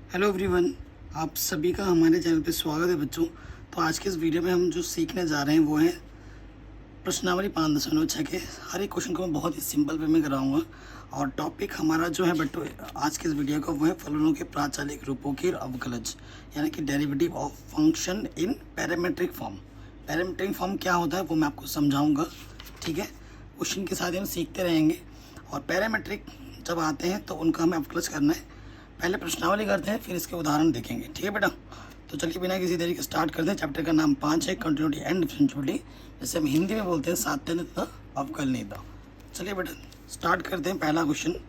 Hello everyone, आप सभी का हमारे चैनल पे स्वागत है बच्चों। तो आज के इस वीडियो में हम जो सीखने जा रहे हैं वो है प्रश्नावली 5.6 के हर एक क्वेश्चन को मैं बहुत ही सिंपल वे में कराऊंगा। और टॉपिक हमारा जो है बच्चों आज के इस वीडियो का वो है फलनों के प्राचालिक रूपों के अवकलज, यानी कि derivative of function in parametric form. Parametric form क्या होता है वो मैं आपको समझाऊंगा, ठीक है। क्वेश्चन के साथ ही हम सीखते रहेंगे। और पैरामीट्रिक जब आते हैं तो उनका हमें अवकलज करना है। पहले प्रश्नावली करते हैं, फिर इसके उदाहरण देखेंगे, ठीक है बेटा। तो चलिए बिना किसी देरी के स्टार्ट करते हैं। चैप्टर का नाम 5 है, कंटिन्यूटी एंड डिफरेंशिएबिलिटी, जैसे हम हिंदी में बोलते हैं सातत्यनियता अवकलनीयता। चलिए बेटा स्टार्ट करते हैं। पहला क्वेश्चन कह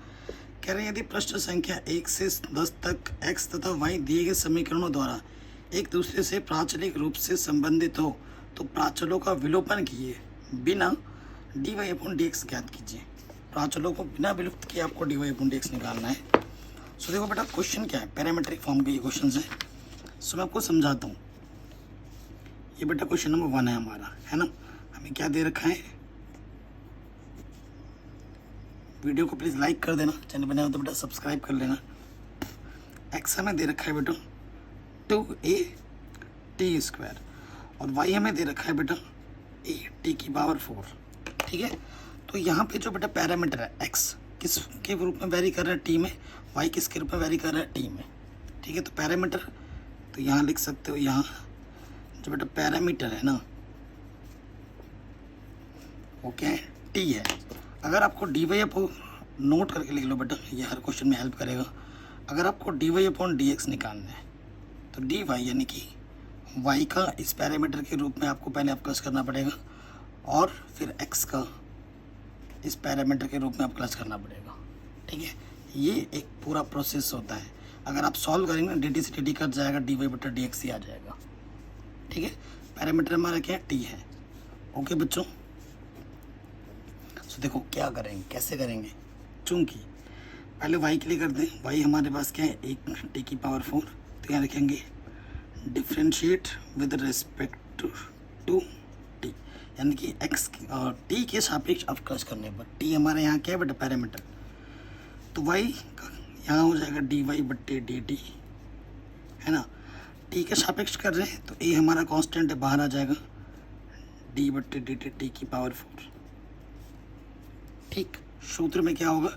रहे हैं यदि पृष्ठ संख्या 1 से 10 तक x तथा y दिए गए समीकरणों द्वारा एक दूसरे से प्राचलिक रूप से संबंधित हो तो प्राचलों का विलोपन किए बिना dy/dx ज्ञात कीजिए। प्राचलों को बिना विलुप्त किए आपको dy/dx निकालना है। सो देखो बेटा क्वेश्चन क्या है, पैरामीट्रिक फॉर्म के ये क्वेश्चन है। सो मैं आपको समझाता हूँ। ये बेटा क्वेश्चन नंबर 1 है हमारा, है ना। हमें क्या दे रखा है, वीडियो को प्लीज़ लाइक कर देना, चैनल बना हो तो बेटा सब्सक्राइब कर लेना। एक्स हमें दे रखा है बेटा 2at² और वाई हमें दे रखा है बेटा at⁴, ठीक है। तो यहाँ पे जो बेटा पैरामीटर है एक्स किस के रूप में वेरी कर रहा है टी में, वाई किस के रूप में वेरी कर रहा है टी में, ठीक है। तो पैरामीटर तो यहाँ लिख सकते हो, यहाँ जो बेटा पैरामीटर है ना वो क्या है, टी है। अगर आपको dy नोट करके लिख लो बेटा, ये हर क्वेश्चन में हेल्प करेगा। अगर आपको dy/dx निकालना है तो dy यानी कि y का इस पैरामीटर के रूप में आपको पहले अवकलज करना पड़ेगा और फिर x का इस पैरामीटर के रूप में अवकलज करना पड़ेगा, ठीक है। ये एक पूरा प्रोसेस होता है। अगर आप सॉल्व करेंगे ना dt से dt कट जाएगा, dy/dx ही आ जाएगा, ठीक है। पैरामीटर हमारा क्या है, t है। ओके बच्चों, तो देखो क्या करेंगे, कैसे करेंगे। चूंकि पहले y के लिए करते हैं, y हमारे पास क्या है, एक t⁴। तो यहाँ लिखेंगे differentiate with respect to t, यानी कि x और t के सापेक्ष अवकलज करने पर। t हमारे यहाँ क्या है बेटा, पैरामीटर। तो y यहाँ हो जाएगा dy/dt, है ना। t के सापेक्ष कर रहे हैं तो a हमारा कांस्टेंट है, बाहर आ जाएगा d/dt t⁴, ठीक। सूत्र में क्या होगा,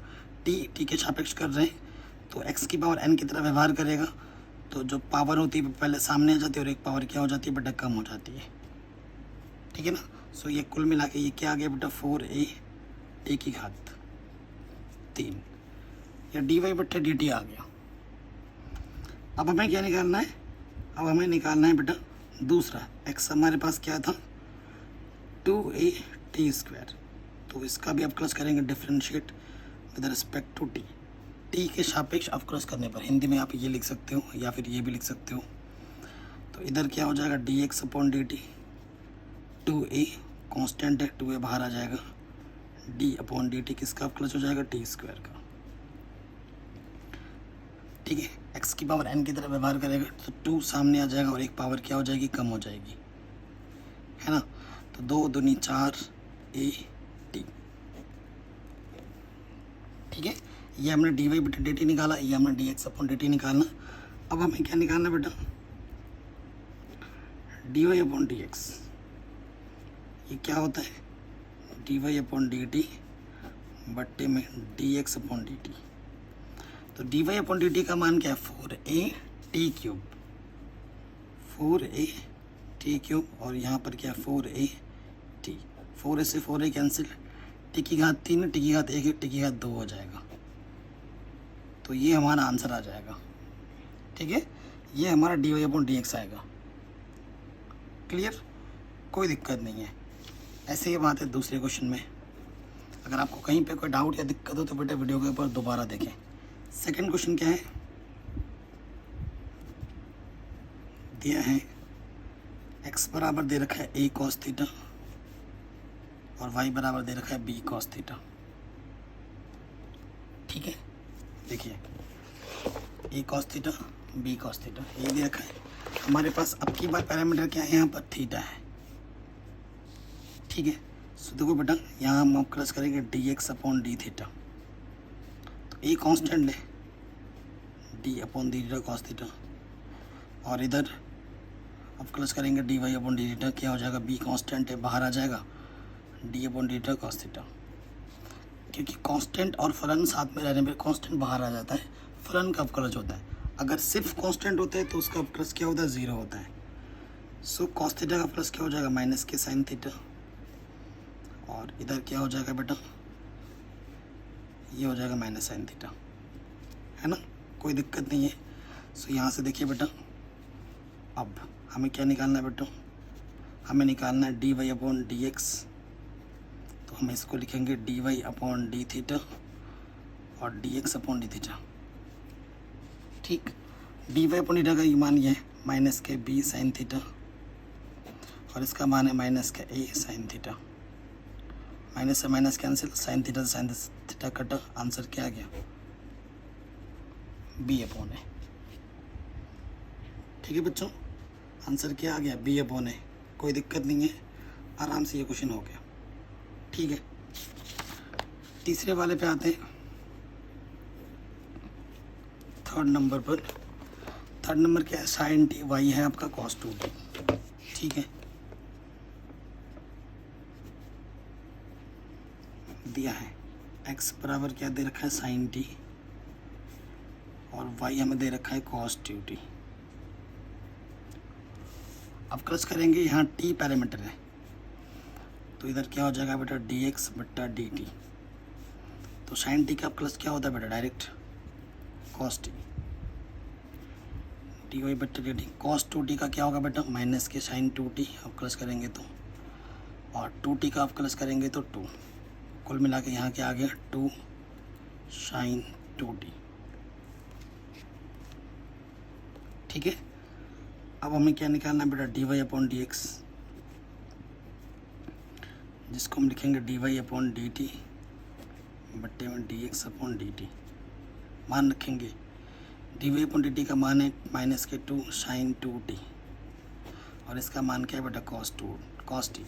t के सापेक्ष कर रहे हैं तो x⁴n की तरह व्यवहार करेगा। तो जो पावर होती है पहले सामने आ जाती है और एक पावर क्या हो जाती है बेटा, कम हो जाती है, ठीक है ना। सो ये कुल मिला के ये क्या आ गया बेटा, 4a⁴ या dy/dt आ गया। अब हमें क्या निकालना है, अब हमें निकालना है बेटा दूसरा x। हमारे पास क्या था 2at², तो इसका भी अवकलज करेंगे differentiate with respect to t के सापेक्ष अवकलज करने पर। हिंदी में आप ये लिख सकते हो या फिर ये भी लिख सकते हो। तो इधर क्या हो जाएगा dx/dt, 2a कांस्टेंट है, 2a बाहर आ जाएगा, d/dt किसका अवकलज हो जाएगा, t² का, ठीक है। x⁴n की तरह व्यवहार करेगा तो 2 सामने आ जाएगा और एक पावर क्या हो जाएगी, कम हो जाएगी, है ना। तो 2 दूनी 4at, ठीक है। ये हमने dy/dt निकाला, ये हमने dx/dt निकालना। अब हमें क्या निकालना बेटा, dy/dx। ये क्या होता है, dy/dt बट्टे में dx/dt। तो dy/dt का मान क्या है, 4at³, 4at³ और यहाँ पर क्या है 4at। 4a से 4a कैंसिल, t की घात 3 है, t की घात 1 है, t की घात 2 हो जाएगा। तो ये हमारा आंसर आ जाएगा, ठीक है। ये हमारा dy/dx आएगा। क्लियर, कोई दिक्कत नहीं है। ऐसे ही बात है दूसरे क्वेश्चन में। अगर आपको कहीं पे कोई डाउट या दिक्कत हो तो बेटा वीडियो के ऊपर दोबारा देखें। सेकंड क्वेश्चन क्या है, दिया है x बराबर दे रखा है a cos थीटा और y बराबर दे रखा है b cos थीटा, ठीक है। देखिए a cos theta b cos theta ये दे रखा है हमारे पास। अब की बार पैरामीटर क्या है, यहाँ पर थीटा है, ठीक है। सो देखो बेटा यहाँ हम अवकलज करेंगे dx/d थीटा। तो a कांस्टेंट है, d upon D theta cos theta, और इधर अब प्लस करेंगे d Y upon D theta, क्या हो जाएगा, बी कांस्टेंट है बाहर आ जाएगा, d upon D theta cos theta. क्योंकि कांस्टेंट और फलन साथ में रहने पर कांस्टेंट बाहर आ जाता है, फलन का अवकलज होता है। अगर सिर्फ कांस्टेंट होता है तो उसका अवकलज क्या होता है, ज़ीरो होता है। सो कॉस थीटा का प्लस क्या हो जाएगा, माइनस के साइन थीटा, और इधर क्या हो जाएगा बेटा, ये हो जाएगा माइनस साइन थीटा, है ना, कोई दिक्कत नहीं है। सो यहाँ से देखिए बेटा, अब हमें क्या निकालना है बेटा, हमें निकालना है D Y upon D x, तो हम इसको लिखेंगे D Y upon D theta और D x upon D theta. ठीक, डी वाई अपॉन थीटा का ये मान ये है माइनस के बी साइन थीटा, और इसका मान है माइनस के ए साइन थीटा। माइनस से माइनस कैंसिल, साइन थीटा से साइन थीटा कटा, आंसर क्या आ गया, बी अपॉन है। ठीक है बच्चों, आंसर क्या आ गया, बी अपॉन है, कोई दिक्कत नहीं है, आराम से ये क्वेश्चन हो गया। ठीक है, तीसरे वाले पे आते हैं, थर्ड नंबर पर। थर्ड नंबर क्या है, साइन टी वाई है आपका कॉस 2t। ठीक है, दिया है x बराबर क्या दे रखा है, साइन टी, और y हमें दे रखा है कॉस 2t। अब क्रस करेंगे, यहाँ t पैरामीटर है, तो इधर क्या हो जाएगा बेटा, dx बट्टा dt। तो साइन टी का प्लस क्या होता है बेटा, direct cos t, d y बट्टा डी टी। कॉस 2t का क्या होगा बेटा, माइनस के साइन 2t, अब प्लस करेंगे तो, और 2t का अब प्लस करेंगे तो 2, कुल मिला के यहाँ क्या आ गया, 2 साइन 2t। ठीक है, अब हमें क्या निकालना है बेटा, d Y upon D x, जिसको हम लिखेंगे D Y upon d t बट्टे में d x upon d t. मान रखेंगे d Y upon d t का मान है माइनस के 2 साइन 2t, और इसका मान क्या है बेटा, कॉस टी।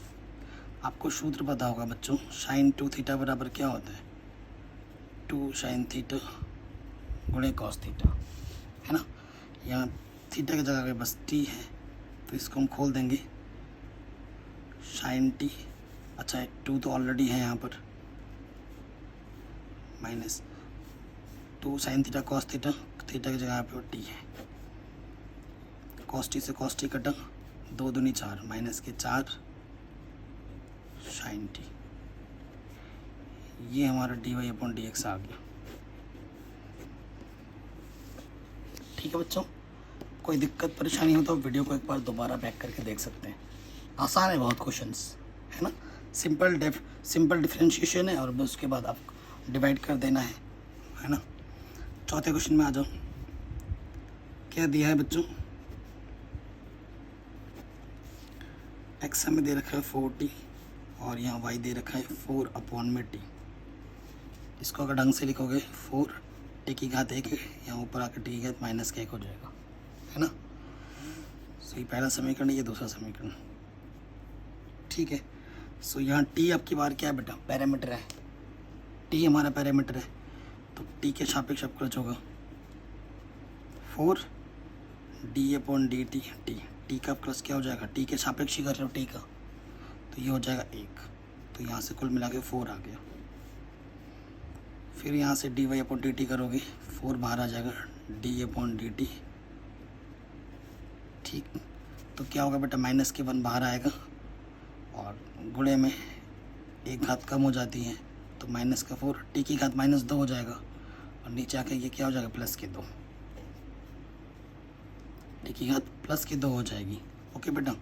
आपको सूत्र पता होगा बच्चों, साइन 2 थीटा बराबर क्या होता है, 2 साइन थीटा गुणे कॉस थीटा, है ना। यहाँ थीटा की जगह पे बस t है, तो इसको हम खोल देंगे, साइन टी, अच्छा 2 तो ऑलरेडी है यहाँ पर, minus 2 sine theta cos theta, theta की जगह पे t है, कॉस टी से कॉस टी कटा, 2 दूनी 4, माइनस के 4 साइन टी। ये हमारा D Y upon D X आ गया। ठीक है बच्चों, कोई दिक्कत परेशानी हो तो वीडियो को एक बार दोबारा बैक करके देख सकते हैं, आसान है बहुत क्वेश्चंस, है ना। सिंपल डिफरेंशिएशन है, और बस उसके बाद आप डिवाइड कर देना है ना। चौथे क्वेश्चन में आ जाओ, क्या दिया है बच्चों, एक्स हमें दे रखा है 4t, और यहाँ y दे रखा है 4 अपॉन में t। इसको अगर ढंग से लिखोगे 4 t की घात 1 है, यहाँ ऊपर आकर t की घात माइनस का 1 हो जाएगा, है ना। सो ये पहला समीकरण, ये दूसरा समीकरण। ठीक है, सो यहाँ t आपकी बार क्या है बेटा, पैरामीटर है, t हमारा पैरामीटर है, तो t के सापेक्ष अवकलज होगा 4 d upon d T. t का प्लस क्या हो जाएगा, t के सापेक्ष ही कर रहे हो t का, तो ये हो जाएगा 1, तो यहाँ से कुल मिला के 4 आ गया। फिर यहाँ से d Y upon d t करोगे, 4 बाहर आ जाएगा, डी अपॉन डी टी। ठीक, तो क्या होगा बेटा, माइनस के 1 बाहर आएगा, और गुणे में एक घात कम हो जाती है, तो माइनस का 4, टी की घात माइनस 2 हो जाएगा, और नीचे आके ये क्या हो जाएगा, प्लस के 2, टी की घात प्लस के 2 हो जाएगी। ओके बेटा,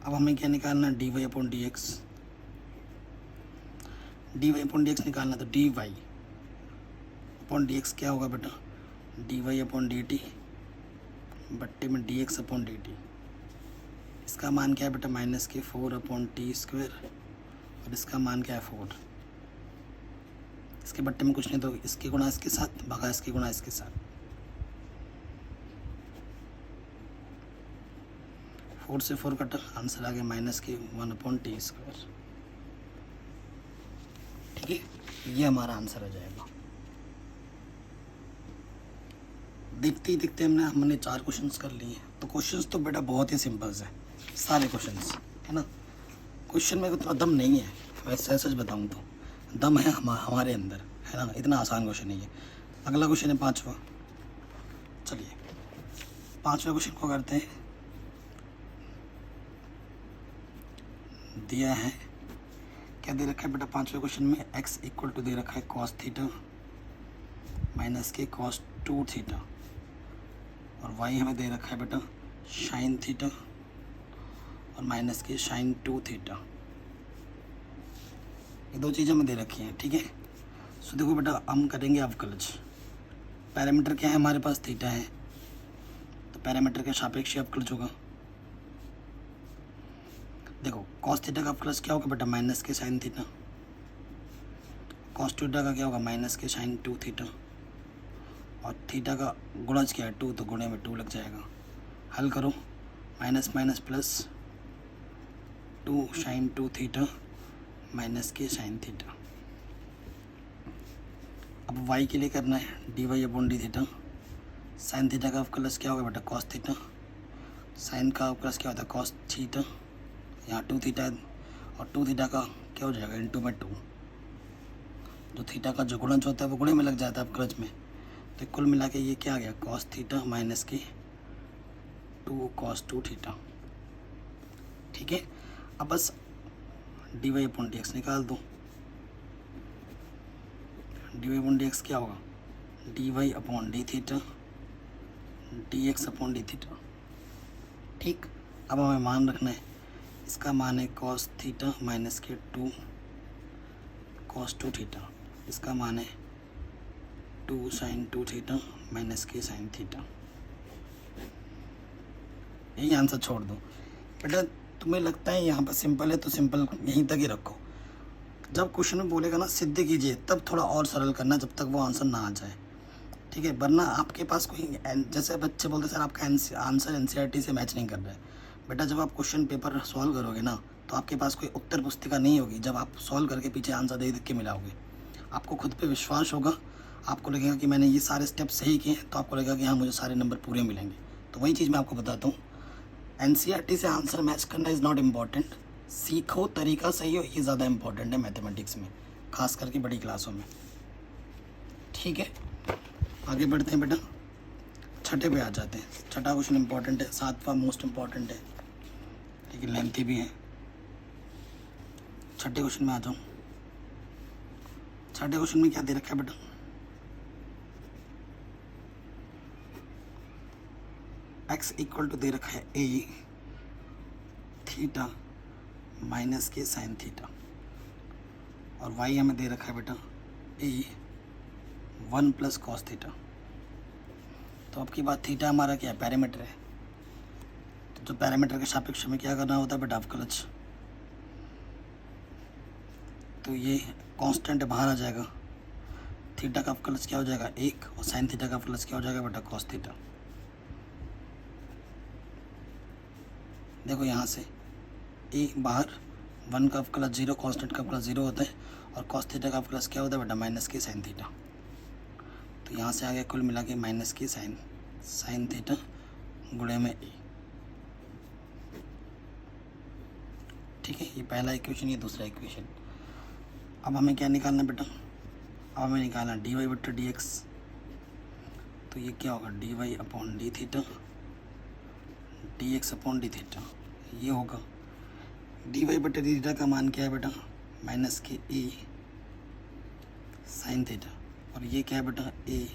अब हमें क्या निकालना है, D Y upon D x. D Y upon D x निकालना, तो d Y upon D x क्या होगा बेटा, d Y upon d t बट्टे में d x upon d t. इसका मान क्या है बेटा, माइनस के 4 अपॉन टी स्क्वायर, और इसका मान क्या है 4। इसके बट्टे में कुछ नहीं, तो इसके गुणा इसके साथ, भगा इसके गुणा इसके साथ, 4 से 4 कटा, आंसर आ गया माइनस के 1 अपॉन टी स्क्वायर। ठीक है, ये हमारा आंसर आ जाएगा। देखते ही देखते हमने 4 क्वेश्चंस कर लिए। तो क्वेश्चंस तो बेटा बहुत ही सिंपल्स है, सारे क्वेश्चंस, है ना। क्वेश्चन में उतना दम नहीं है, वैसे सच बताऊँ तो दम है हमारे अंदर, है ना। इतना आसान क्वेश्चन नहीं है। अगला क्वेश्चन है 5वां। चलिए 5वें क्वेश्चन को करते हैं। दिया है, क्या दे रखा है बेटा 5वें क्वेश्चन में, x इक्वल टू दे रखा है cos थीटा माइनस के cos 2 थीटा, और y हमें दे रखा है बेटा sin थीटा और माइनस के sin 2 थीटा। ये 2 चीज़ें हमें दे रखी हैं, ठीक है। सो देखो बेटा हम करेंगे अवकलज। पैरामीटर क्या है हमारे पास, थीटा है, तो पैरामीटर के सापेक्ष अवकलज होगा। देखो cos थीटा का अवकलज क्या होगा बेटा, माइनस के sin थीटा। cos थीटा का क्या होगा, माइनस के sin 2 थीटा। और थीटा का गुणज क्या है 2, तो गुणे में 2 लग जाएगा। हल करो, minus minus plus 2 sin 2 theta minus के sin थीटा। अब y के लिए करना है dy upon D theta. sin theta का अवकलज क्या होगा बेटा, cos थीटा। sin का अवकलज क्या होता है, cos थीटा, यहाँ 2 थीटा है, और 2 थीटा का क्या हो जाएगा, इंटू में 2। जो थीटा का जो गुणज होता है वो गुणे में लग जाता है अवकलज में। तो कुल मिला के ये क्या आ गया, cos थीटा माइनस के 2 cos 2 थीटा, ठीक है। अब बस d Y upon D x निकाल दो। D Y upon D x क्या होगा, d Y upon D theta d x upon D theta, ठीक। अब हमें मान रखना है, इसका मान है cos थीटा माइनस के 2 cos 2 थीटा, इसका मान है 2 sin 2 थीटा माइनस के sin थीटा। यही आंसर छोड़ दो बेटा। तुम्हें लगता है यहाँ पर सिंपल है तो सिंपल यहीं तक ही रखो। जब क्वेश्चन में बोलेगा ना सिद्ध कीजिए, तब थोड़ा और सरल करना जब तक वो आंसर ना आ जाए, ठीक है। वरना आपके पास कोई, जैसे बच्चे बोलते सर आपका आंसर एनसीईआरटी से मैच नहीं कर रहा है। बेटा जब आप क्वेश्चन पेपर सॉल्व करोगे ना, तो आपके पास कोई उत्तर पुस्तिका नहीं होगी। जब आप सॉल्व करके पीछे आंसर देख के मिलाओगे, आपको खुद पे विश्वास होगा, आपको लगेगा कि मैंने ये सारे स्टेप सही किए, तो आपको लगेगा कि हाँ मुझे सारे नंबर पूरे मिलेंगे। तो वही चीज़ मैं आपको बताता हूँ, एनसीईआरटी से आंसर मैच करना इज़ नॉट इम्पॉर्टेंट, सीखो तरीका सही हो, ये ज़्यादा इम्पॉर्टेंट है मैथमेटिक्स में, खास करके बड़ी क्लासों में, ठीक है। आगे बढ़ते हैं बेटा, छठे पे आ जाते हैं। छठा क्वेश्चन इम्पॉर्टेंट है, 7वां मोस्ट इम्पॉर्टेंट है, लेकिन लेंथी भी है। छठे क्वेश्चन में आ जाऊँ। छठे क्वेश्चन में क्या दे रखा है बेटा, x इक्वल टू दे रखा है a थीटा माइनस के sin थीटा, और y हमें दे रखा है बेटा a 1 प्लस cos थीटा। तो अब की बात, थीटा हमारा क्या है, पैरामीटर है। तो जो पैरामीटर के सापेक्ष में क्या करना होता है बेटा, अवकलज। तो ये कांस्टेंट बाहर आ जाएगा, थीटा का अवकलज क्या हो जाएगा 1, और sin थीटा का अवकलज क्या हो जाएगा बेटा cos थीटा। देखो यहाँ से ए बाहर, 1 का अवकलज 0, कांस्टेंट का अवकलज 0 होता है, और cos थीटा का अवकलज क्या होता है बेटा, माइनस के sin थीटा। तो यहाँ से आ गया कुल मिला के माइनस के sin थीटा गुणे में ए, ठीक है। ये पहला इक्वेशन, ये दूसरा इक्वेशन। अब हमें क्या निकालना बेटा, अब हमें निकालना डी वाई बट्टा डी एक्स। तो ये क्या होगा, d Y upon D theta d x upon D theta, ये होगा। डी वाई बट्टा डी थीटा का मान क्या है बेटा, माइनस के ए साइन थीटा, और ये क्या है बेटा ए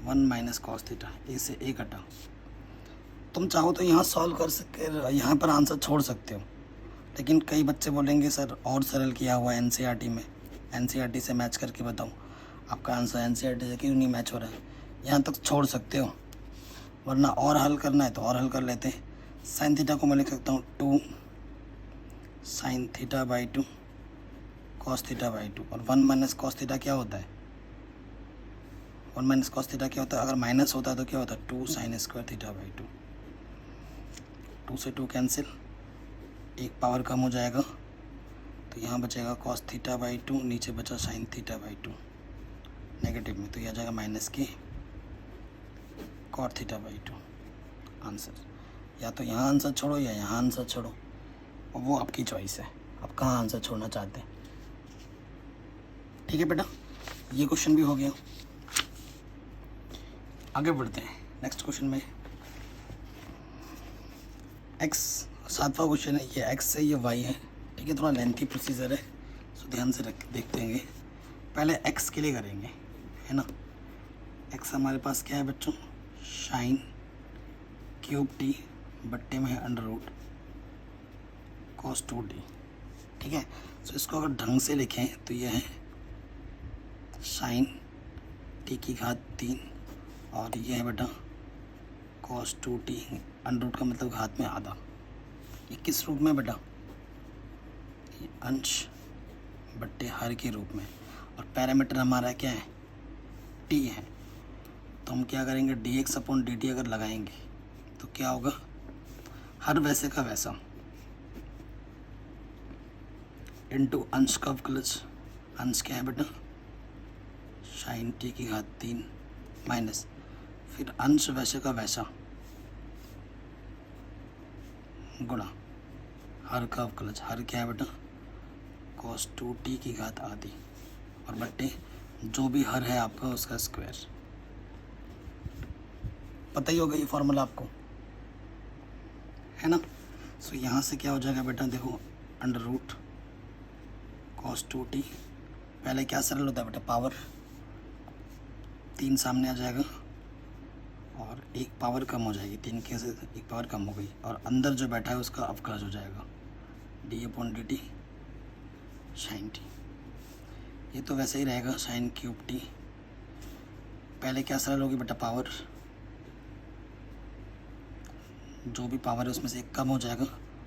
1 माइनस कॉस थीटा, ए से ए कटा। तुम चाहो तो यहाँ सॉल्व कर सकते, यहाँ पर आंसर छोड़ सकते हो, लेकिन कई बच्चे बोलेंगे सर और सरल किया हुआ है एनसीईआरटी में, एनसीईआरटी से मैच करके बताओ। आपका आंसर एनसीईआरटी से क्यों नहीं मैच हो रहा है, यहाँ तक छोड़ सकते हो, वरना और हल करना है तो और हल कर लेते हैं। साइन थीटा को मैं लिख सकता हूँ 2 sine theta by 2 cos theta by 2, और 1 माइनस कॉस थीटा क्या होता है, 1 माइनस कॉस थीटा क्या होता है, अगर माइनस होता है तो क्या होता है 2 साइन स्क्वायर थीटा बाई 2। 2 से 2 कैंसिल, एक पावर कम हो जाएगा, तो यहाँ बचेगा कॉस थीटा बाई 2, नीचे बचा साइन थीटा बाई 2 नेगेटिव में, तो यह आ जाएगा माइनस के कॉट थीटा बाई 2 आंसर। या तो यहाँ आंसर छोड़ो या यहाँ आंसर छोड़ो, और वो आपकी चॉइस है, आप कहाँ आंसर छोड़ना चाहते हैं। ठीक है बेटा, ये क्वेश्चन भी हो गया। आगे बढ़ते हैं नेक्स्ट क्वेश्चन में। एक्स 7वां क्वेश्चन है, ये एक्स है ये वाई है। ठीक है, थोड़ा लेंथी प्रोसीजर है, सो ध्यान से देखते हैं। पहले एक्स के लिए करेंगे, है ना। एक्स हमारे पास क्या है बच्चों, साइन क्यूब टी बट्टे में है अंडर रूट कॉस 2t। ठीक है, तो इसको अगर ढंग से लिखें तो ये है साइन टी की घात 3 और ये है बेटा कॉस 2t अंडर रूट का मतलब घात में आधा। ये किस रूप में बेटा, ये अंश बट्टे हर के रूप में, और पैरामीटर हमारा क्या है, t है। तो हम क्या करेंगे, dx अपॉन dt अगर लगाएंगे तो क्या होगा, हर वैसे का वैसा इनटू अंश का अवकलज। अंश क्या है बेटा, साइन टी की घात 3 माइनस फिर अंश वैसे का वैसा गुणा हर का अवकलज। हर क्या है बेटा, कॉस 2t की घात आधी, और बट्टे जो भी हर है आपका उसका स्क्वायर। पता ही होगा ये फॉर्मूला आपको, है ना। सो यहाँ से क्या हो जाएगा बेटा, देखो अंडर रूट कॉस 2t, पहले क्या सरल होता है बेटा, पावर 3 सामने आ जाएगा और एक पावर कम हो जाएगी, 3 के से एक पावर कम हो गई, और अंदर जो बैठा है उसका अवकलज हो जाएगा d upon d t sine T. ये तो वैसे ही रहेगा साइन क्यूब टी, पहले क्या सरल होगी बेटा, पावर जो भी पावर है उसमें से एक कम हो जाएगा,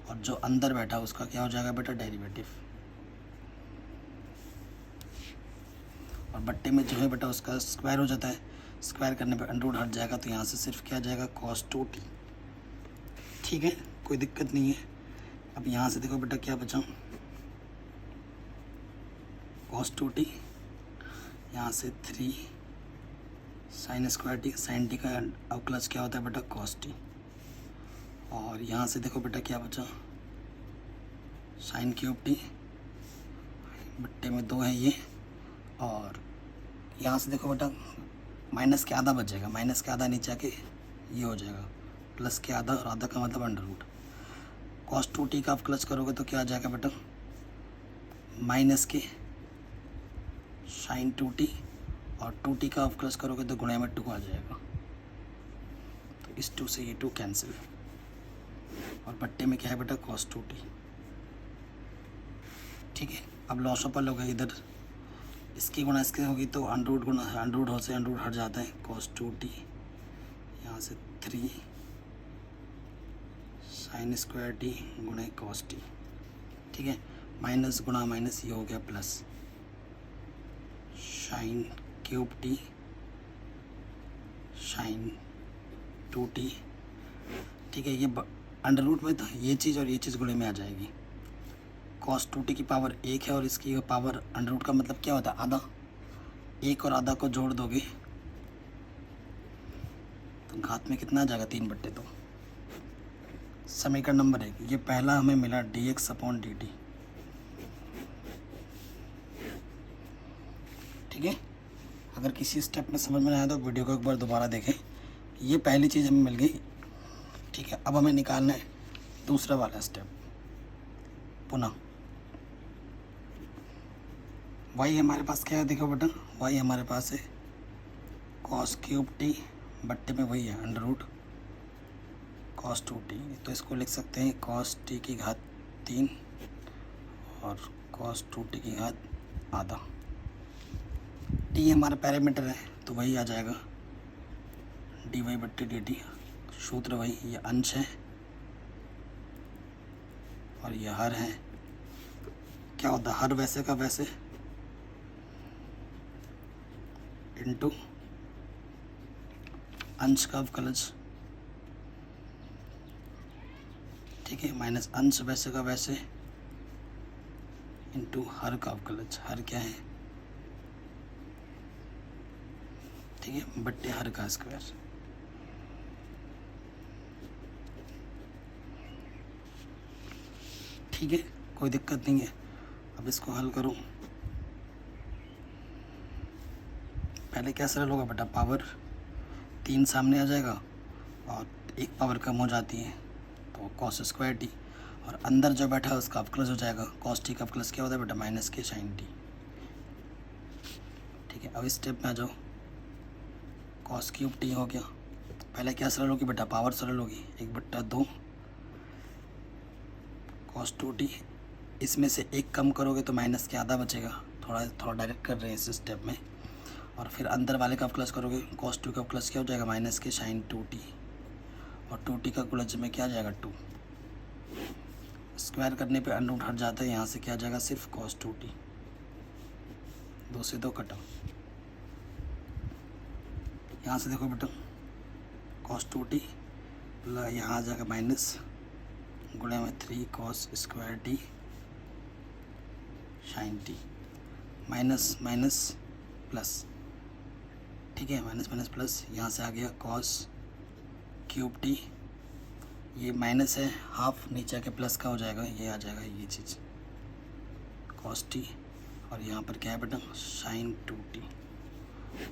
और जो अंदर बैठा है उसका क्या हो जाएगा बेटा, डेरिवेटिव, और बट्टे में जो है बेटा उसका स्क्वायर हो जाता है। स्क्वायर करने पर अंडर रूट हट जाएगा, तो यहाँ से सिर्फ क्या आ जाएगा, कॉस 2t। ठीक है, कोई दिक्कत नहीं है। अब यहाँ से देखो बेटा क्या बचा, कॉस 2t, यहाँ से 3 sine square t, sine t का अवकलज क्या होता है बेटा, कॉस टी, और यहाँ से देखो बेटा क्या बचा, साइन क्यूब टी बट्टे में 2 है ये, और यहाँ से देखो बेटा माइनस के आधा बच जाएगा, माइनस के आधा नीचे आके ये हो जाएगा प्लस के आधा, और आधा का मतलब अंडर रूट। कॉस 2t का अवकलज करोगे तो क्या आ जाएगा बेटा, माइनस के साइन 2t, और 2t का अवकलज करोगे तो गुणे में 2 आ जाएगा, तो इस 2 से ये 2 कैंसिल, और बट्टे में क्या है बेटा, कॉस 2t। ठीक है, अब लॉस ऑफ लोगे इधर, इसकी गुणा इसके होगी तो अंडर रूट गुणा अंडर रूट हो से अंडर रूट हट जाता है, कॉस 2t, यहाँ से 3 साइन स्क्वायर टी गुणे कॉस टी। ठीक है, माइनस गुणा माइनस ये हो गया plus sine cube t sine 2t। ठीक है, ये अंडर रूट में तो ये चीज़ और ये चीज़ गुणे में आ जाएगी। कॉस 2t की पावर 1 है और इसकी पावर अंडर रूट का मतलब क्या होता है, आधा। 1 और आधा को जोड़ दोगे तो घात में कितना आ जाएगा, 3 बट्टे 2। समीकरण नंबर 1, ये पहला हमें मिला dx अपॉन dt। ठीक है, अगर किसी स्टेप में समझ में नहीं आया तो वीडियो को एक बार दोबारा देखें। ये पहली चीज़ हमें मिल गई। ठीक है, अब हमें निकालना है दूसरा वाला स्टेप। पुनः y हमारे पास क्या है, देखो बेटा y हमारे पास है कॉस क्यूब टी बट्टे में वही है अंडर रूट कॉस 2t। तो इसको लिख सकते हैं कॉस t की घात 3 और कॉस 2t की घात आधा। t हमारा पैरामीटर है तो वही आ जाएगा dy बट्टे dt। सूत्र वही, ये अंश है और ये हर है। क्या होता है, हर वैसे का वैसे इनटू अंश का अवकलज। ठीक है, माइनस अंश वैसे का वैसे इनटू हर का अवकलज। हर क्या है, ठीक है, बट्टे हर का स्क्वायर। ठीक है, कोई दिक्कत नहीं है। अब इसको हल करो। पहले क्या सरल होगा बेटा, पावर 3 सामने आ जाएगा और एक पावर कम हो जाती है तो कॉस स्क्वायर टी, और अंदर जो बैठा है उसका अवकलज हो जाएगा। कॉस टी का अवकलज क्या होता है बेटा, माइनस के साइन टी। ठीक है, अब इस स्टेप में आ जाओ। कॉस क्यूब टी हो गया। पहले क्या सरल होगी बेटा, पावर सरल होगी 1/2 कॉस 2t। इसमें से एक कम करोगे तो माइनस के आधा बचेगा। थोड़ा डायरेक्ट कर रहे हैं इस स्टेप में। और फिर अंदर वाले का अवकलज करोगे, कॉस 2 का अवकलज क्या हो जाएगा, माइनस के साइन 2t, और 2t का गुणज में क्या आ जाएगा 2। स्क्वायर करने पे अंडर रूट हट जाता है, यहाँ से क्या आ जाएगा, सिर्फ कॉस 2t। 2 से 2 कटा। यहाँ से देखो बेटा, कॉस 2t प्लस यहाँ आ जाएगा माइनस गुणे में 3 cos square t sine t. Minus minus plus, ठीक है, माइनस माइनस प्लस। यहाँ से आ गया कॉस क्यूब टी, ये माइनस है हाफ, नीचे के प्लस का हो जाएगा, ये आ जाएगा ये चीज़ कॉस टी, और यहाँ पर क्या है बेटा, साइन 2t।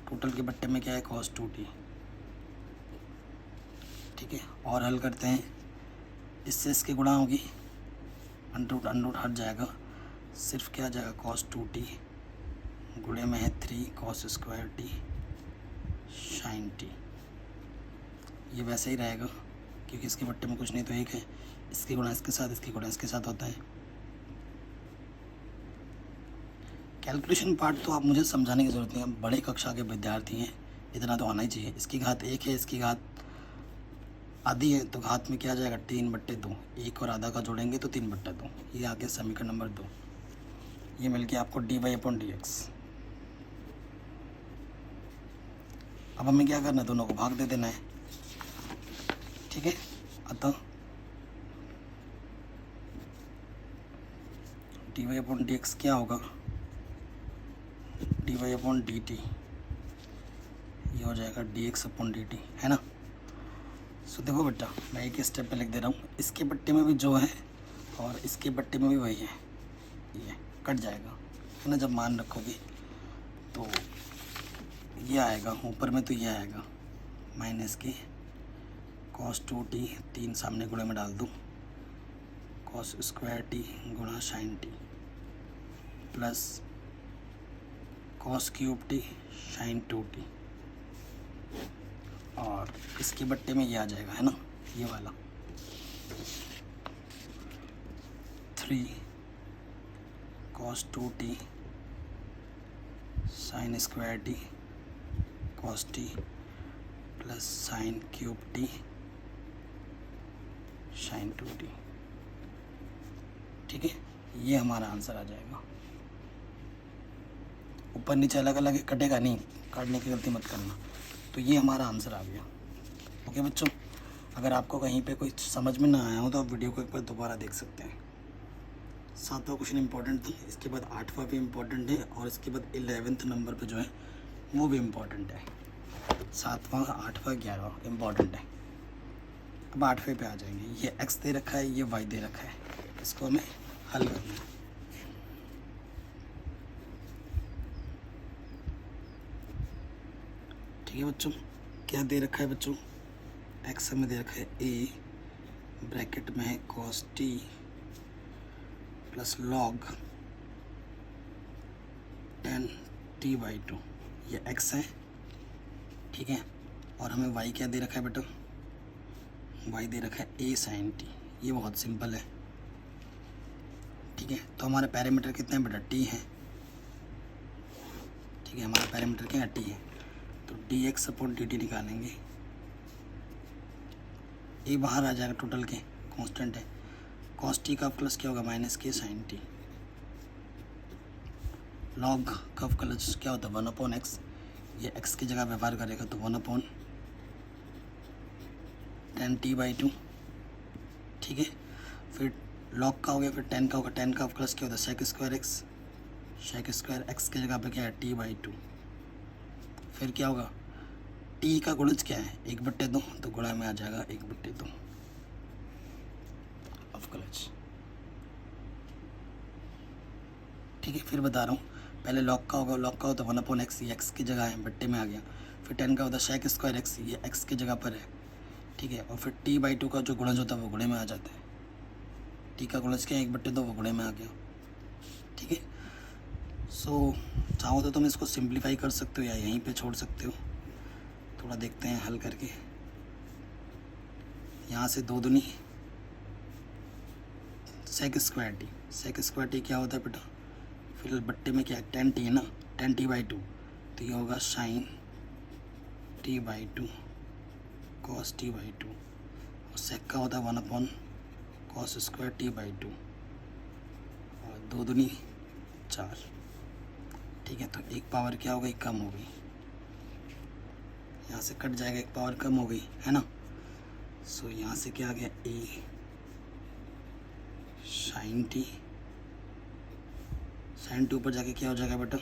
टोटल के बट्टे में क्या है, कॉस 2t। ठीक है, और हल करते हैं। इससे इसके गुणा होगी, अंडर रूट हट जाएगा, सिर्फ क्या आ जाएगा, कॉस 2t गुणे में है 3 cos square t sine T. ये वैसे ही रहेगा क्योंकि इसके बट्टे में कुछ नहीं तो एक है, इसकी गुणा इसके साथ, इसकी गुणा इसके साथ होता है। कैलकुलेशन पार्ट तो आप मुझे समझाने की ज़रूरत नहीं है, बड़े कक्षा के विद्यार्थी हैं, इतना तो आना ही चाहिए। इसकी घात 1 है, इसकी घात आधी है, तो घात में क्या आ जाएगा, 3/2। 1 और आधा का जोड़ेंगे तो 3/2। ये आ गया समीकरण नंबर 2। ये मिल गया आपको dy/dx। अब हमें क्या करना है, दोनों को भाग दे देना है। ठीक है, अतः dy/dx क्या होगा, dy/dt, ये हो जाएगा dx/dt, है ना। सो देखो बेटा, मैं एक स्टेप पे लिख दे रहा हूँ। इसके बट्टे में भी जो है और इसके बट्टे में भी वही है, ये कट जाएगा, है ना। जब मान रखोगे तो ये आएगा, ऊपर में तो ये आएगा माइनस के कॉस 2t, 3 सामने गुणे में डाल दूँ, कॉस स्क्वायर टी गुणा sine t, plus cos cube t sine 2t, और इसके बट्टे में ये आ जाएगा, है ना, ये वाला 3 cos 2t sine square t cos t plus sine cube t sine 2t। ठीक है, ये हमारा आंसर आ जाएगा। ऊपर नीचे अलग अलग कटेगा नहीं, काटने की गलती मत करना। तो ये हमारा आंसर आ गया। ओके बच्चों, अगर आपको कहीं पे कोई समझ में ना आया हो तो आप वीडियो को एक बार दोबारा देख सकते हैं। 7वां क्वेश्चन इंपॉर्टेंट था, इसके बाद 8वां भी इम्पॉर्टेंट है, और इसके बाद 11th नंबर पे जो है वो भी इम्पॉर्टेंट है। 7वां 8वां 11वां इम्पॉर्टेंट है। अब 8वें पे आ जाएंगे। ये x दे रखा है, ये y दे रखा है, इसको हमें हल करना है। ठीक है बच्चों, क्या दे रखा है बच्चों, x हमें दे रखा है a, ब्रैकेट में है cos t plus log tan t/2, ये x है। ठीक है, और हमें y क्या दे रखा है बेटा, y दे रखा है a sin t। ये बहुत सिंपल है। ठीक है, तो हमारे पैरामीटर कितने हैं बेटा, t है। ठीक है, हमारा पैरामीटर क्या है, t है, तो dx/dt निकालेंगे। ये बाहर आ जाएगा, टोटल के कांस्टेंट है। cos t का अवकलज क्या होगा, माइनस के साइन t। log का अवकलज क्या होता है, 1/x। ये x की जगह व्यवहार करेगा तो 1/tan t/2। ठीक है, फिर log का हो गया, फिर tan का होगा। tan का अवकलज क्या होता है, sec square x। sec square x की जगह पे क्या है, t/2। फिर क्या होगा, t का गुणज क्या है, 1/2, तो गुणा में आ जाएगा 1/2 अवकलज। ठीक है, फिर बता रहा हूँ। पहले लॉग का होगा, लॉग का होता है 1/x, ये x की जगह है, बट्टे में आ गया। फिर 10 का होता है sec स्क्वायर x, ये x की जगह पर है, ठीक है। और फिर t/2 का जो गुणज होता है वो गुणे में आ जाता है। t का गुणज क्या है, 1/2, वो गुणे में आ गया, ठीक है। सो चाहो तो तुम इसको सिंप्लीफाई कर सकते हो या यहीं पे छोड़ सकते हो। थोड़ा देखते हैं हल करके। यहाँ से 2 दूनी sec स्क्वायर t क्या होता है बेटा, फिर बट्टे में क्या है 10t है ना, 10t/2, तो ये होगा sin t/2 cos t/2। और sec का होता है 1/cos स्क्वायर t/2, और 2 दूनी 4, ठीक है। तो एक पावर क्या हो गई, कम हो गई, यहाँ से कट जाएगा, एक पावर कम हो गई है ना। सो यहाँ से क्या आ गया, a sin t ऊपर जाके क्या हो जाएगा बेटा,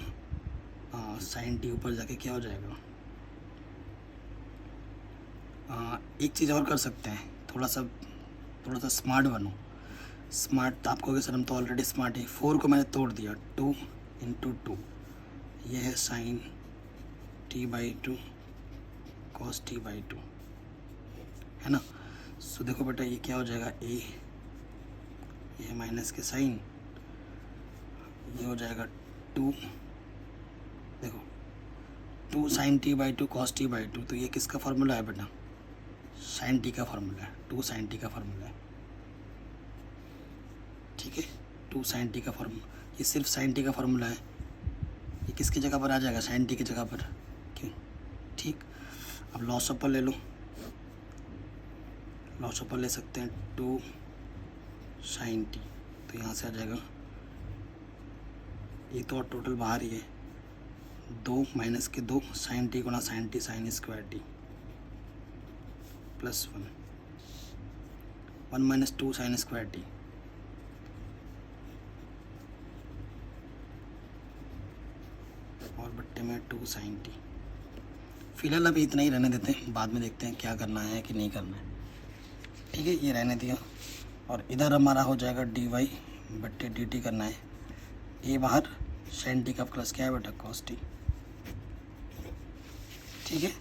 sin t ऊपर जाके क्या हो जाएगा। एक चीज़ और कर सकते हैं, थोड़ा सा स्मार्ट बनो। स्मार्ट आपको कि सर हम तो ऑलरेडी स्मार्ट है। 4 को मैंने तोड़ दिया, 2 × 2, ये है sin t/2 cos t/2, है ना। सो देखो बेटा ये क्या हो जाएगा, a, ये माइनस के साइन, ये हो जाएगा 2, देखो 2 sin t/2 cos t/2, तो ये किसका फार्मूला है बेटा, sin t का फार्मूला है, 2 sin t का फार्मूला है, ठीक है। 2 sin t का फार्मूला, ये सिर्फ sin t का फार्मूला है, ये किसकी जगह पर आ जाएगा, sin t की जगह पर, क्यों, ठीक। अब लॉस अपर ले लो, लॉस अपर ले सकते हैं, 2 sin t, तो यहाँ से आ जाएगा, ये तो टोटल बाहर ही है, 2 माइनस के 2 sin t गुना sin t sin square t plus 1 minus 2 sin square t, और बट्टे में 2 sin t। फिलहाल अभी इतना ही रहने देते हैं, बाद में देखते हैं क्या करना है कि नहीं करना है, ठीक है। ये रहने दिया, और इधर हमारा हो जाएगा dy/dt करना है, ये बाहर sin t का प्लस क्या है बेटा, cos t, ठीक है।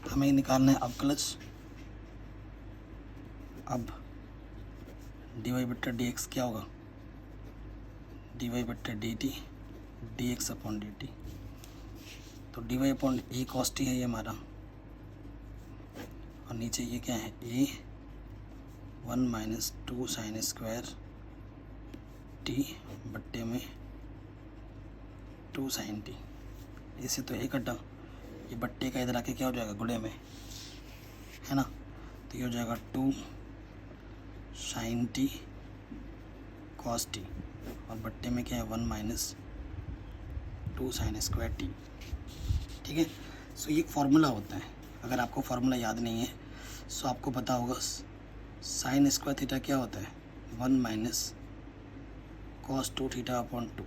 हमें निकालना है अब क्लच। अब dy/dx क्या होगा, dy/dt dx/dt, तो dy/a cos t है ये हमारा, और नीचे ये क्या है, a 1 minus 2 sin square t बट्टे में 2 sin t, इसे तो एक कटा, ये बट्टे का इधर आके क्या हो जाएगा, गुणे में, है ना। तो ये हो जाएगा 2 sin t cos t, और बट्टे में क्या है 1 माइनस 2 sin स्क्वायर t, ठीक है। सो ये फॉर्मूला होता है, अगर आपको फार्मूला याद नहीं है सो आपको पता होगा sin स्क्वायर थीटा क्या होता है, 1 माइनस cos 2 थीटा अपॉन 2,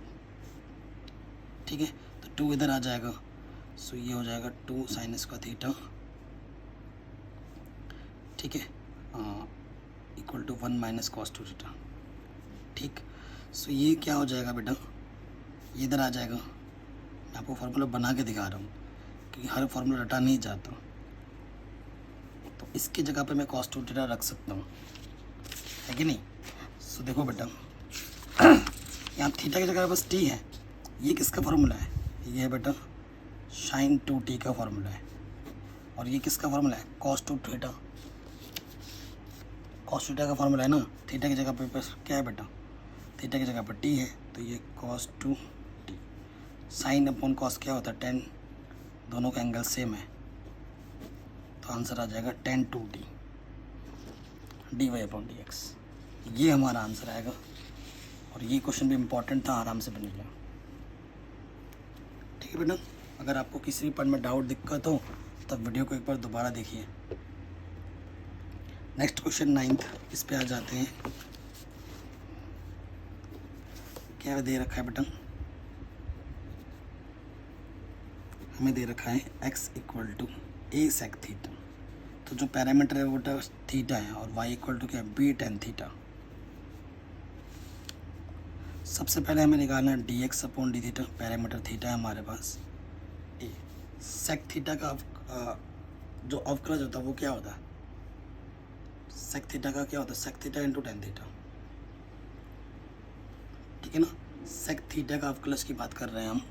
ठीक है। तो 2 इधर आ जाएगा, सो ये हो जाएगा 2 sin स्क्वायर थीटा, ठीक है, equal to 1 minus cos 2 theta, ठीक। सो ये क्या हो जाएगा बेटा, ये इधर आ जाएगा। मैं आपको फार्मूला बना के दिखा रहा हूँ क्योंकि हर फार्मूला रटा नहीं जाता, तो इसकी जगह पे मैं cos 2 थीटा रख सकता हूँ, है कि नहीं। सो देखो बेटा यहाँ थीटा की जगह बस t है, ये किसका फार्मूला है, ये है बेटा sin 2t का फार्मूला है, और ये किसका फार्मूला है, cos 2 थीटा, cos थीटा का फार्मूला है ना। थीटा की जगह पे क्या है बेटा, थीटा की जगह पर t है, तो ये cos 2t, sine upon cos क्या होता है 10, दोनों का एंगल सेम है, तो आंसर आ जाएगा tan 2t dy/dx, ये हमारा आंसर आएगा। और ये क्वेश्चन भी इम्पोर्टेंट था, आराम से बन गया, ठीक है बेटा। अगर आपको किसी भी पॉइंट में डाउट दिक्कत हो तब वीडियो को एक बार दोबारा देखिए। नेक्स्ट क्वेश्चन 9th, इस पे आ जाते हैं। क्या दे रखा है बेटा, हमें दे रखा है x equal to a sec theta, तो जो पैरामीटर है वो थीटा है, और y इक्वल टू क्या है b tan थीटा। सबसे पहले हमें निकालना है D x upon D theta, parameter theta है हमारे पास ए। सेक थीटा का जो अवकलज होता है वो क्या होता है, सेक थीटा का क्या होता है, sec theta into tan theta, ठीक है ना। सेक थीटा का अवकलज की बात कर रहे हैं हम।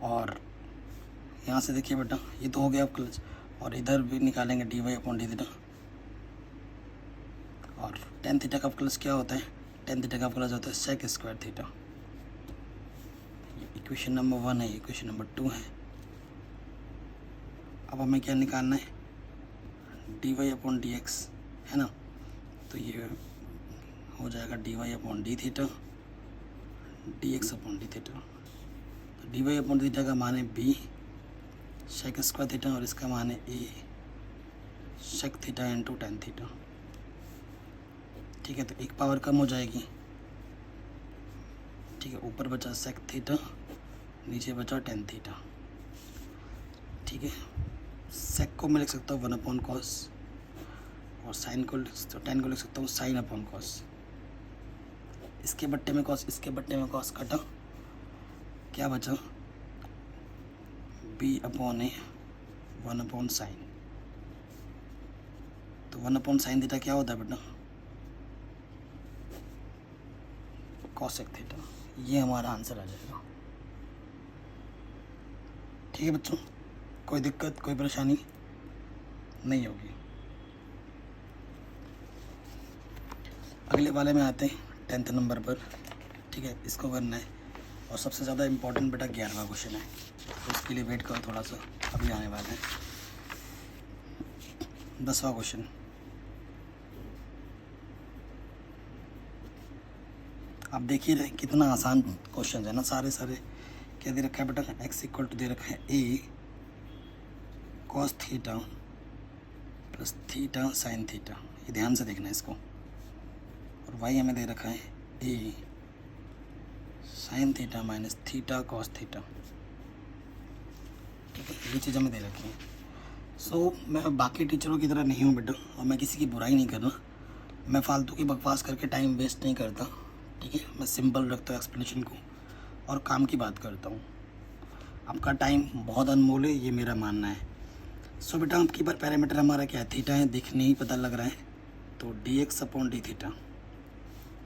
और यहाँ से देखिए बेटा, ये तो हो गया अवकलज, और इधर भी निकालेंगे d Y upon D theta. और टेन थीटा का अवकलज क्या होता है, टेन थीटा का अवकलज होता है sec square theta. Equation number 1 है, इक्वेशन नंबर 2 है। अब हमें क्या निकालना है, D Y upon D x, है ना। तो ये हो जाएगा d Y upon D theta, d x upon D theta. तो डी वाई अपॉन थीटा का मान है बी सेक स्क्वायर थीटा, और इसका मान है A sec theta into tan theta, ठीक है। तो एक पावर कम हो जाएगी, ठीक है। ऊपर बचा सेक थीटा, नीचे बचा टेन थीटा, ठीक है। सेक को मैं लिख सकता हूँ 1 अपॉन कॉस, और साइन को टेन को लिख सकता हूँ साइन अपॉन कॉस। इसके बट्टे में कॉस, इसके बट्टे में कॉस कटा, क्या बचा बी अपॉन ए 1 अपॉन साइन। तो 1 अपॉन साइन थीटा क्या होता है बेटा, कॉसेक थीटा। ये हमारा आंसर आ जाएगा, ठीक है बच्चों। कोई दिक्कत, कोई परेशानी नहीं होगी। अगले वाले में आते हैं 10th नंबर पर, ठीक है। इसको करना है, और सबसे ज़्यादा इम्पोर्टेंट बेटा 11वां क्वेश्चन है, तो उसके लिए वेट करो थोड़ा सा, अभी आने वाला है 10वां क्वेश्चन। आप देखिए रहे कितना आसान क्वेश्चन है ना, सारे क्या दे रखा है बेटा, एक्स इक्वल टू दे रखा है A cos theta plus theta sine theta, ये ध्यान से देखना है इसको। और वाई हमें दे रखा है A sine theta minus theta cos theta, ठीक है। ये चीज़ हमें दे रखी है। सो मैं बाकी टीचरों की तरह नहीं हूँ बेटा, और मैं किसी की बुराई नहीं कर रहा, मैं फालतू की बकवास करके टाइम वेस्ट नहीं करता, ठीक है। मैं सिंपल रखता हूँ एक्सप्लेनेशन को, और काम की बात करता हूँ। आपका टाइम बहुत अनमोल है, ये मेरा मानना है। सो बेटा आपकी बार पैरामीटर हमारा क्या है, थीटा है, दिखने ही पता लग रहा है। तो D x upon D theta,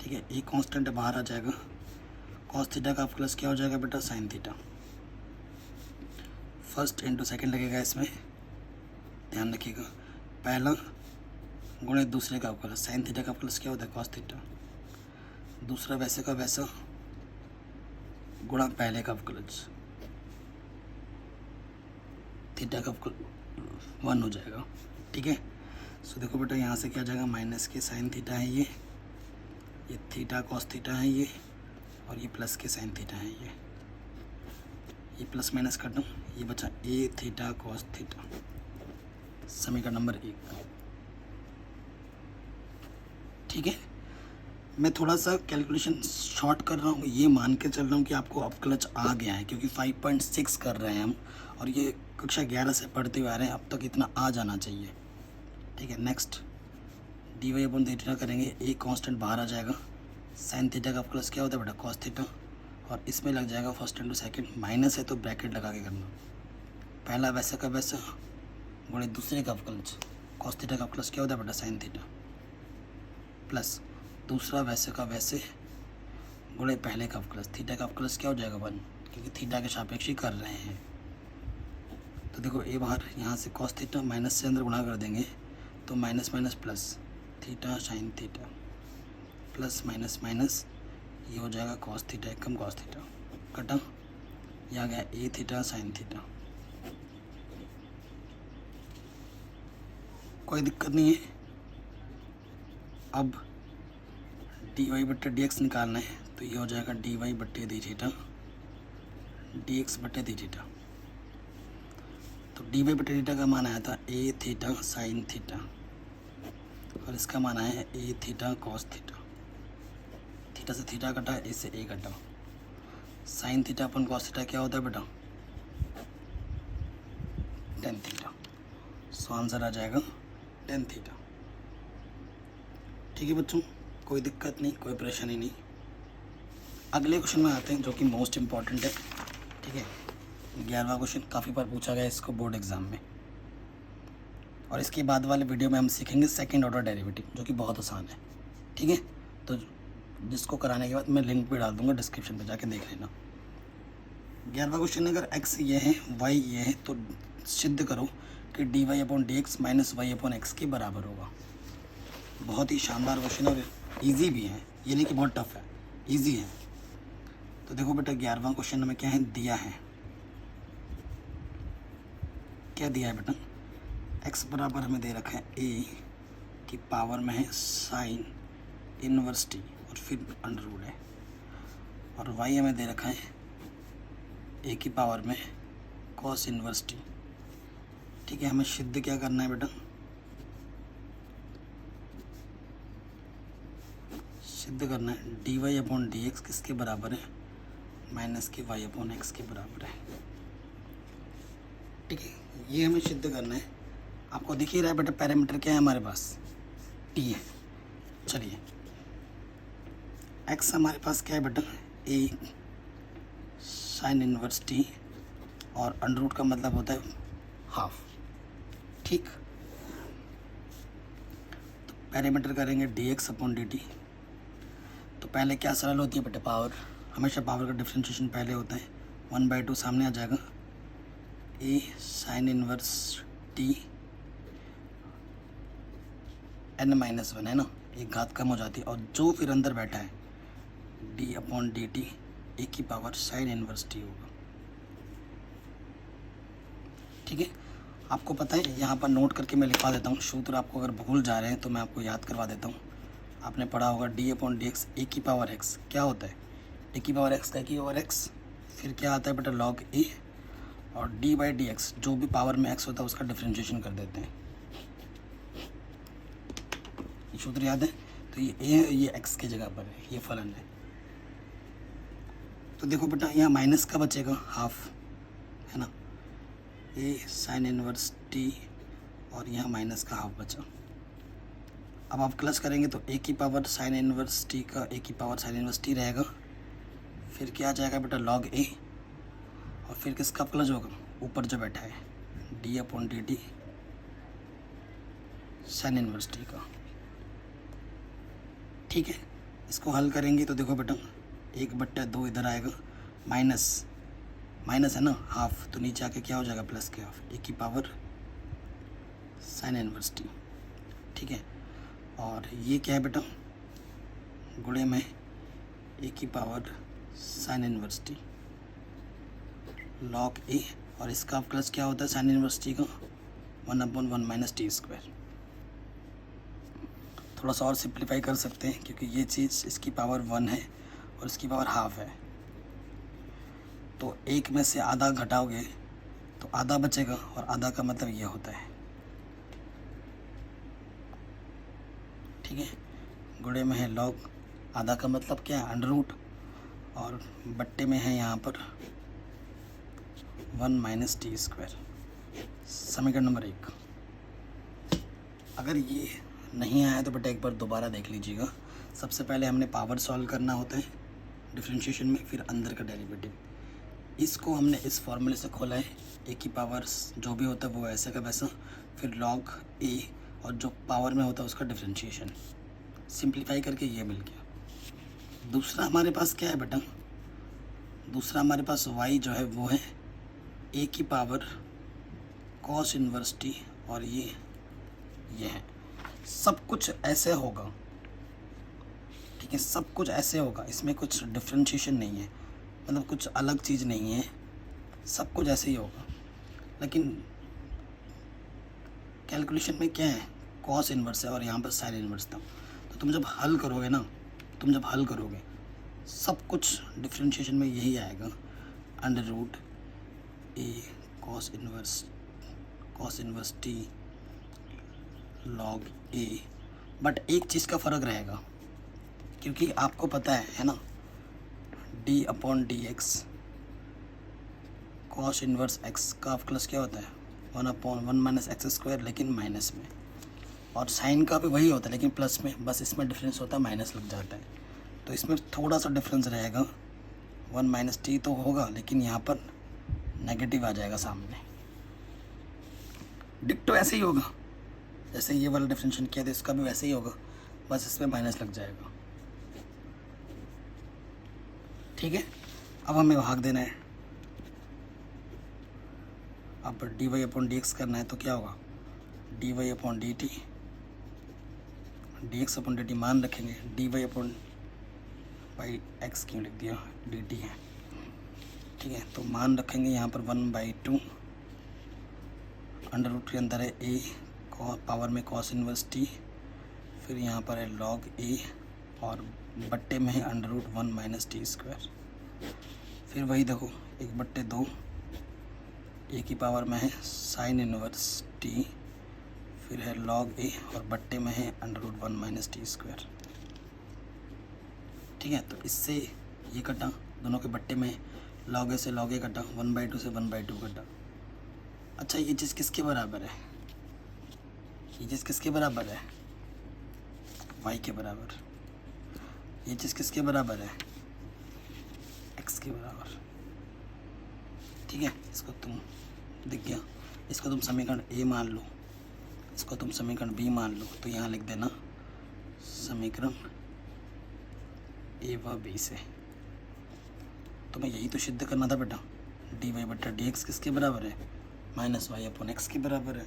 ठीक है। ये कांस्टेंट बाहर आ जाएगा, कॉस थीटा का प्लस क्या हो जाएगा बेटा, sine theta. First into second लगेगा इसमें, ध्यान रखिएगा। पहला गुणे दूसरे का प्लस, साइन थीटा का प्लस क्या होता है, कॉस थीटा। दूसरा वैसे का वैसा गुणा पहले का प्लस, थीटा का 1 हो जाएगा, ठीक है। सो देखो बेटा यहाँ से क्या जाएगा, माइनस के साइन थीटा है ये थीटा कॉस थीटा है ये, और ये प्लस के साइन थीटा है ये प्लस माइनस काटूँ, ये बचा ए थीटा कॉस थीटा, समीकरण नंबर 1, ठीक है। मैं थोड़ा सा कैलकुलेशन शॉर्ट कर रहा हूँ, ये मान के चल रहा हूँ कि आपको अपक्लच आ गया है, क्योंकि 5.6 कर रहे हैं हम, और ये कक्षा 11 से पढ़ते हुए आ रहे हैं, अब तक इतना आ जाना चाहिए, ठीक है। नेक्स्ट डी वाई अपन थीटा करेंगे, ए कांस्टेंट बाहर आ जाएगा, साइन थीटा का प्लस क्या होता है बेटा, कॉस थीटा, और इसमें लग जाएगा फर्स्ट इंटू सेकेंड, माइनस है तो ब्रैकेट लगा के करना, पहला वैसा का वैसा गुणे दूसरे का प्लस, कॉस थीटा का प्लस क्या होता है बेटा, साइन थीटा, प्लस दूसरा वैसे का वैसे गुणे पहले का प्लस, थीटा का प्लस क्या हो जाएगा 1, क्योंकि थीटा के सापेक्ष ही कर रहे हैं। तो देखो ए बाहर, यहाँ से कॉस थीटा माइनस से अंदर गुणा कर देंगे, तो minus minus plus, theta sine theta, plus minus minus, ये हो जाएगा कॉस थीटा कम कॉस थीटा, कटा, ये आ गया ए थीटा साइन थीटा। कोई दिक्कत नहीं है। अब डी वाई बट्टे डी एक्स निकालना है, तो ये हो जाएगा डी वाई बट्टे डी थीटा डी एक्स बट्टे डी थीटा। तो डी वाई बट्टे थीटा का मान आया था ए थीटा साइन थीटा, और इसका मान आया है ए थीटा कॉस थीटा। थीटा से थीटा कटा, ए से ए कटा, साइन थीटा अपन कॉस थीटा क्या होता है बेटा, टेन थीटा। सो आंसर आ जाएगा टेन थीटा। ठीक है बच्चों, कोई दिक्कत नहीं, कोई परेशानी नहीं। अगले क्वेश्चन में आते हैं जो कि मोस्ट इम्पॉर्टेंट है। ठीक है, 11वां क्वेश्चन काफ़ी बार पूछा गया इसको बोर्ड एग्जाम में, और इसके बाद वाले वीडियो में हम सीखेंगे सेकंड ऑर्डर डेरिवेटिव, जो कि बहुत आसान है। ठीक है, तो जिसको कराने के बाद मैं लिंक भी डाल दूंगा डिस्क्रिप्शन पे, जाके देख लेना। 11वां क्वेश्चन, अगर x ये है y ये है तो सिद्ध करो कि dy/dx माइनस y/x के बराबर होगा। बहुत ही शानदार क्वेश्चन है और ईजी भी है, ये नहीं कि बहुत टफ है, ईजी है। तो देखो बेटा 11वां क्वेश्चन हमें क्या है दिया है, क्या दिया है बेटा, x बराबर हमें दे रखा है a की पावर में है साइन इनवर्स t और फिर अंडर रूट है, और y हमें दे रखा है a की पावर में कॉस इनवर्स t। ठीक है, हमें सिद्ध क्या करना है बेटा, सिद्ध करना है dy/dx किसके बराबर है, माइनस के y/x के बराबर है। ठीक है, ये हमें सिद्ध करना है। आपको दिख ही रहा है बेटा पैरामीटर क्या है हमारे पास, t है। चलिए x हमारे पास क्या है बेटा, a साइन इनवर्स t, और अंडर रूट का मतलब होता है हाफ। ठीक, तो पैरामीटर करेंगे dx/dt। तो पहले क्या सरल होती है बेटा, पावर, हमेशा पावर का डिफरेंशिएशन पहले होता है, 1/2 सामने आ जाएगा, a sine inverse t n-1 है ना, एक घात कम हो जाती है, और जो फिर अंदर बैठा है d/dt a की पावर साइन इनवर्स t होगा। ठीक है, आपको पता है, यहाँ पर नोट करके मैं लिखवा देता हूँ सूत्र, आपको अगर भूल जा रहे हैं तो मैं आपको याद करवा देता हूँ। आपने पढ़ा होगा d/dx a की पावर x क्या होता है, a की पावर x का की पावर x, फिर क्या आता है बेटा log a, और d/dx जो भी पावर में x होता है उसका डिफरेंशिएशन कर देते हैं। ये सूत्र याद है, तो ये a है, ये x की जगह पर है, ये फलन है। तो देखो बेटा यहाँ माइनस का बचेगा हाफ, है ना, a साइन इनवर्स t, और यहाँ माइनस का हाफ बचा। अब आप प्लस करेंगे तो a की पावर साइन इनवर्स t का a की पावर साइन इनवर्स t रहेगा, फिर क्या आ जाएगा बेटा log a, और फिर किसका प्लस होगा, ऊपर जो बैठा है d/dt साइन इनवर्स t का। ठीक है, इसको हल करेंगे तो देखो बेटा 1/2 इधर आएगा, माइनस माइनस है ना हाफ, तो नीचे आके क्या हो जाएगा प्लस के हाफ, a की पावर साइन इनवर्स t। ठीक है, और ये क्या है बेटा, गुणे में a की power sine inverse t log a, और इसका प्लस क्या होता है साइन इनवर्स t का 1/1 माइनस t²। थोड़ा सा और सिंप्लीफाई कर सकते हैं क्योंकि ये चीज़ इसकी पावर 1 है और इसकी पावर हाफ है, तो एक में से आधा घटाओगे तो आधा बचेगा, और आधा का मतलब ये होता है। ठीक है, गुणे में है log, आधा का मतलब क्या है अंडर रूट, और बट्टे में है यहाँ पर 1 माइनस t²। समीकरण नंबर 1। अगर ये नहीं आया तो बेटा एक बार दोबारा देख लीजिएगा। सबसे पहले हमने पावर सॉल्व करना होता है डिफरेंशिएशन में, फिर अंदर का डेरिवेटिव। इसको हमने इस फॉर्मूले से खोला है, a की पावर जो भी होता है वो ऐसे का वैसा, फिर log a, और जो पावर में होता है उसका डिफरेंशिएशन, सिंप्लीफाई करके ये मिल गया। दूसरा हमारे पास क्या है बेटा, दूसरा हमारे पास y जो है वो है a की पावर कॉस इनवर्स t, और ये है। सब कुछ ऐसे होगा, ठीक है, सब कुछ ऐसे होगा, इसमें कुछ डिफरेंशिएशन नहीं है, मतलब कुछ अलग चीज़ नहीं है, सब कुछ ऐसे ही होगा। लेकिन कैलकुलेशन में क्या है, कॉस इनवर्स है और यहाँ पर साइन इनवर्स था। तो तुम जब हल करोगे ना, तुम जब हल करोगे सब कुछ डिफरेंशिएशन में यही आएगा, under root a cos inverse t log a। But एक चीज़ का फ़र्क रहेगा, क्योंकि आपको पता है ना, d/dx कॉस इनवर्स x का प्लस क्या होता है 1/(1 - x²), लेकिन माइनस में। और साइन का भी वही होता है लेकिन प्लस में, बस इसमें डिफरेंस होता है, माइनस लग जाता है। तो इसमें थोड़ा सा डिफरेंस रहेगा, 1 - t तो होगा लेकिन यहाँ पर नेगेटिव आ जाएगा सामने। डिक्टो ऐसे ही होगा, जैसे ये वाला डिफरेंशिएशन किया था इसका भी वैसे ही होगा, बस इसमें माइनस लग जाएगा। ठीक है, अब हमें भाग देना है। अब dy/dx करना है तो क्या होगा, dy/dt, dx/dt मान रखेंगे, dy/x क्यों लिख दिया, dt है। ठीक है, तो मान रखेंगे यहाँ पर 1/2 अंडर रूट के अंदर है a पावर में cos इनवर्स t, फिर यहाँ पर है log a और बट्टे में है अंडर रूट 1 - t²। फिर वही देखो 1/2 a की पावर में है साइन इनवर्स t, फिर है log a और बट्टे में है अंडर रूट 1 - t²। ठीक है, तो इससे ये कटा, दोनों के बट्टे में log a से log a कटा, 1/2 से 1/2 कटा। अच्छा, ये चीज़ किसके बराबर है, ये चीज़ किसके बराबर है, y के बराबर। ये चीज़ किसके बराबर है, x के बराबर। ठीक है, इसको तुम दिख गया, इसको तुम समीकरण a मान लो, इसको तुम समीकरण b मान लो, तो यहाँ लिख देना समीकरण a व b से। तो मैं यही तो सिद्ध करना था बेटा, dy/dx किसके बराबर है, -y/x के बराबर है।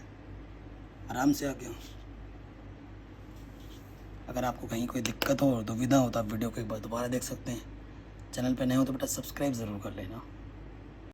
आराम से आ गया। अगर आपको कहीं कोई दिक्कत हो, दुविधा हो, तो आप वीडियो को एक बार दोबारा देख सकते हैं। चैनल पे नए हो तो बेटा सब्सक्राइब ज़रूर कर लेना।